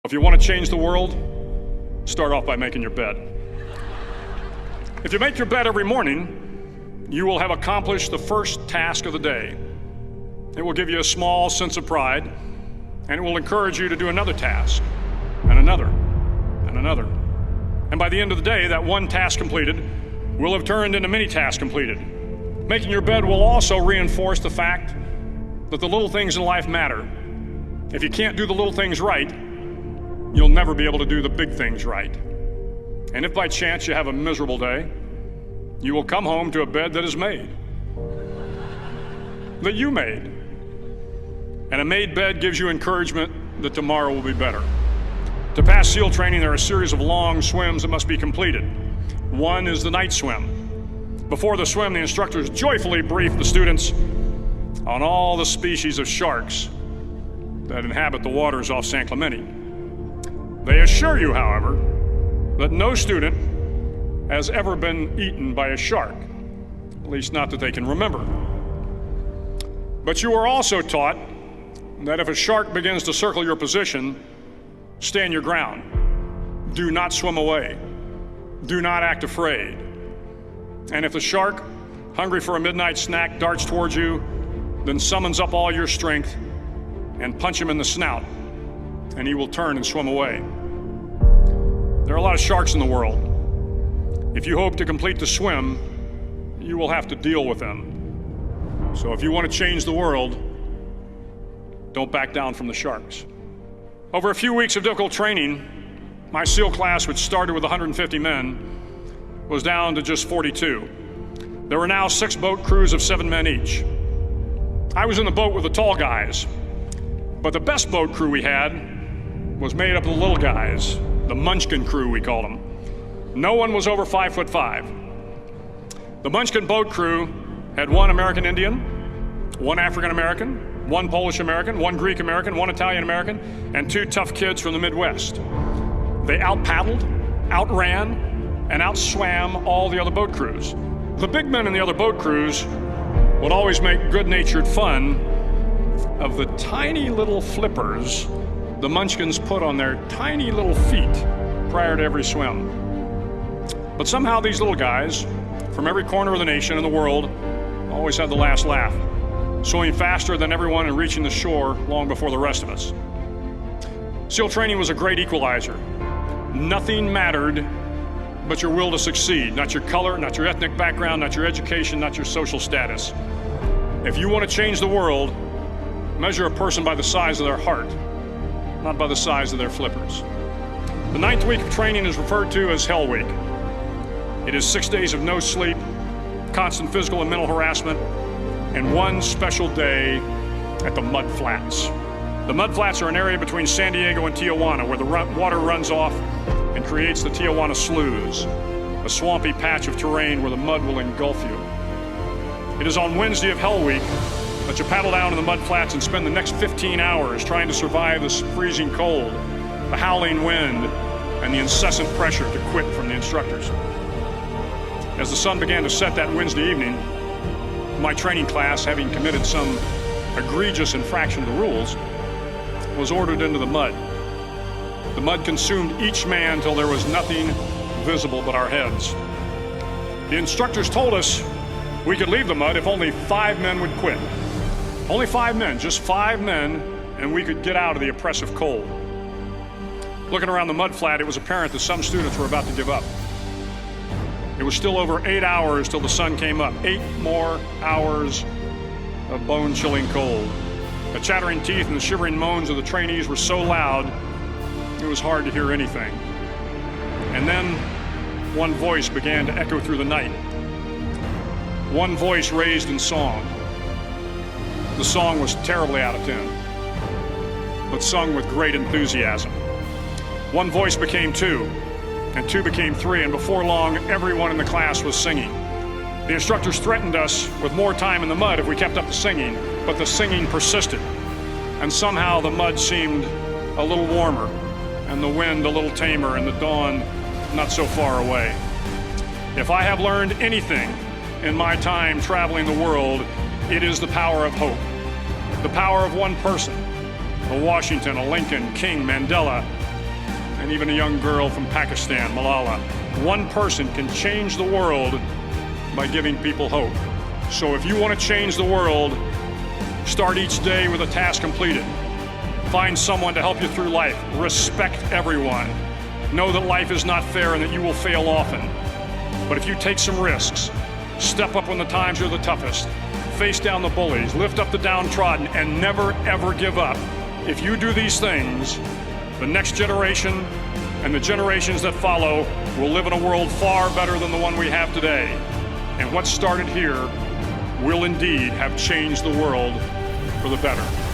If you want to change the world, start off by making your bed. If you make your bed every morning, you will have accomplished the first task of the day. It will give you a small sense of pride, and it will encourage you to do another task, and another, and another. And by the end of the day, that one task completed will have turned into many tasks completed. Making your bed will also reinforce the fact that the little things in life matter. If you can't do the little things right, you'll never be able to do the big things right. And if by chance you have a miserable day, you will come home to a bed that is made, that you made. And a made bed gives you encouragement that tomorrow will be better. To pass SEAL training, there are a series of long swims that must be completed. One is the night swim. Before the swim, the instructors joyfully brief the students on all the species of sharks that inhabit the waters off San Clemente. They assure you, however, that no student has ever been eaten by a shark, at least not that they can remember. But you are also taught that if a shark begins to circle your position, stand your ground. Do not swim away. Do not act afraid. And if the shark, hungry for a midnight snack, darts towards you, then summons up all your strength and punch him in the snout, and he will turn and swim away. There are a lot of sharks in the world. If you hope to complete the swim, you will have to deal with them. So if you want to change the world, don't back down from the sharks. Over a few weeks of difficult training, my SEAL class, which started with 150 men, was down to just 42. There were now 6 boat crews of 7 men each. I was in the boat with the tall guys, but the best boat crew we had was made up of the little guys, the Munchkin crew, we called them. No one was over 5'5". The Munchkin boat crew had 1 American Indian, 1 African American, 1 Polish American, 1 Greek American, 1 Italian American, and 2 tough kids from the Midwest. They out-paddled, outran, and outswam all the other boat crews. The big men in the other boat crews would always make good-natured fun of the tiny little flippers the Munchkins put on their tiny little feet prior to every swim. But somehow these little guys from every corner of the nation and the world always had the last laugh, swimming faster than everyone and reaching the shore long before the rest of us. SEAL training was a great equalizer. Nothing mattered but your will to succeed, not your color, not your ethnic background, not your education, not your social status. If you want to change the world, measure a person by the size of their heart, not by the size of their flippers. The 9th week of training is referred to as Hell Week. It is 6 days of no sleep, constant physical and mental harassment, and 1 special day at the Mud Flats. The Mud Flats are an area between San Diego and Tijuana where the water runs off and creates the Tijuana Sloughs, a swampy patch of terrain where the mud will engulf you. It is on Wednesday of Hell Week that you paddle down in the mud flats and spend the next 15 hours trying to survive this freezing cold, the howling wind, and the incessant pressure to quit from the instructors. As the sun began to set that Wednesday evening, my training class, having committed some egregious infraction of the rules, was ordered into the mud. The mud consumed each man till there was nothing visible but our heads. The instructors told us we could leave the mud if only 5 men would quit. Only 5 men, just 5 men, and we could get out of the oppressive cold. Looking around the mud flat, it was apparent that some students were about to give up. It was still over 8 hours till the sun came up. 8 more hours of bone-chilling cold. The chattering teeth and the shivering moans of the trainees were so loud, it was hard to hear anything. And then one voice began to echo through the night. One voice raised in song. The song was terribly out of tune, but sung with great enthusiasm. One voice became 2, and 2 became 3, and before long, everyone in the class was singing. The instructors threatened us with more time in the mud if we kept up the singing, but the singing persisted, and somehow the mud seemed a little warmer, and the wind a little tamer, and the dawn not so far away. If I have learned anything in my time traveling the world, it is the power of hope. The power of one person, a Washington, a Lincoln, King, Mandela, and even a young girl from Pakistan, Malala. One person can change the world by giving people hope. So if you want to change the world, start each day with a task completed. Find someone to help you through life. Respect everyone. Know that life is not fair and that you will fail often. But if you take some risks, step up when the times are the toughest, face down the bullies, lift up the downtrodden, and never ever give up. If you do these things, the next generation and the generations that follow will live in a world far better than the one we have today. And what started here will indeed have changed the world for the better.